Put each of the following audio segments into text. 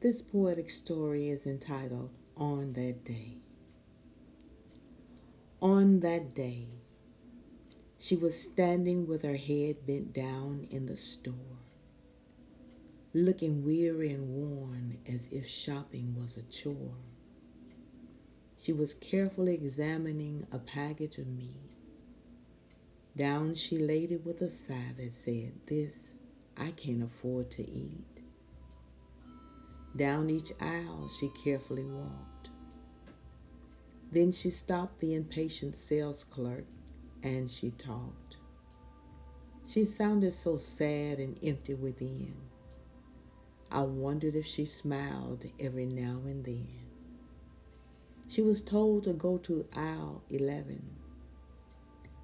This poetic story is entitled On That Day. On that day, she was standing with her head bent down in the store, looking weary and worn as if shopping was a chore. She was carefully examining a package of meat. Down she laid it with a sigh that said, "This I can't afford to eat." Down each aisle she carefully walked. Then she stopped the impatient sales clerk and she talked. She sounded so sad and empty within. I wondered if she smiled every now and then. She was told to go to aisle 11,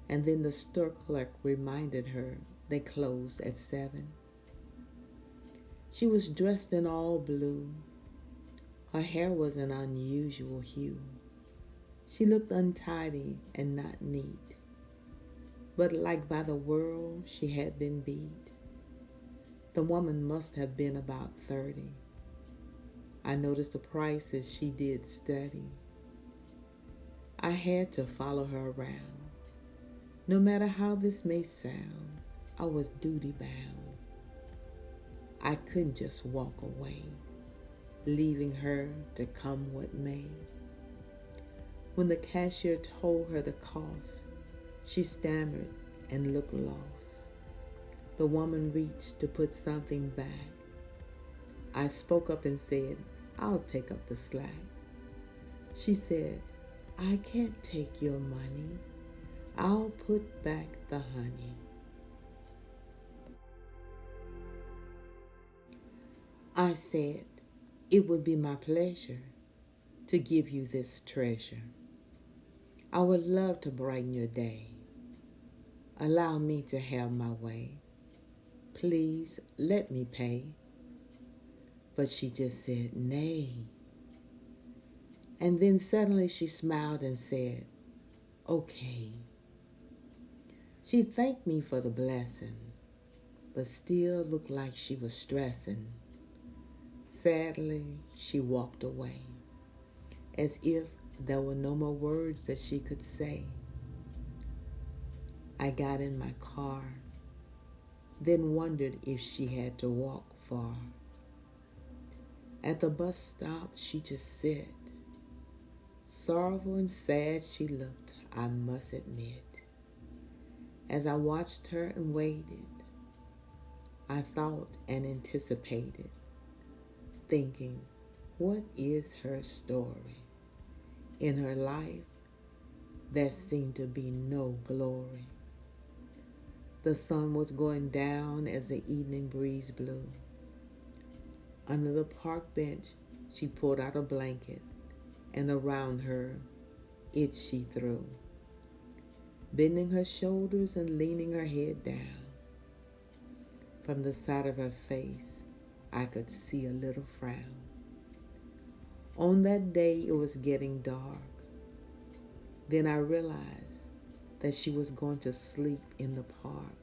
and then the store clerk reminded her they closed at 7. She was dressed in all blue. Her hair was an unusual hue. She looked untidy and not neat, but liked by the world she had been beat. The woman must have been about 30. I noticed the prices she did study. I had to follow her around. No matter how this may sound, I was duty bound. I couldn't just walk away, leaving her to come what may. When the cashier told her the cost, she stammered and looked lost. The woman reached to put something back. I spoke up and said, "I'll take up the slack." She said, "I can't take your money. I'll put back the honey." I said, "It would be my pleasure to give you this treasure. I would love to brighten your day. Allow me to have my way. Please let me pay." But she just said, "Nay." And then suddenly she smiled and said, "Okay." She thanked me for the blessing, but still looked like she was stressing. Sadly, she walked away, as if there were no more words that she could say. I got in my car, then wondered if she had to walk far. At the bus stop, she just sat. Sorrowful and sad she looked, I must admit. As I watched her and waited, I thought and anticipated, thinking, what is her story? In her life, there seemed to be no glory. The sun was going down as the evening breeze blew. Under the park bench, she pulled out a blanket, and around her, it she threw, bending her shoulders and leaning her head down. From the side of her face, I could see a little frown. On that day, it was getting dark. Then I realized that she was going to sleep in the park.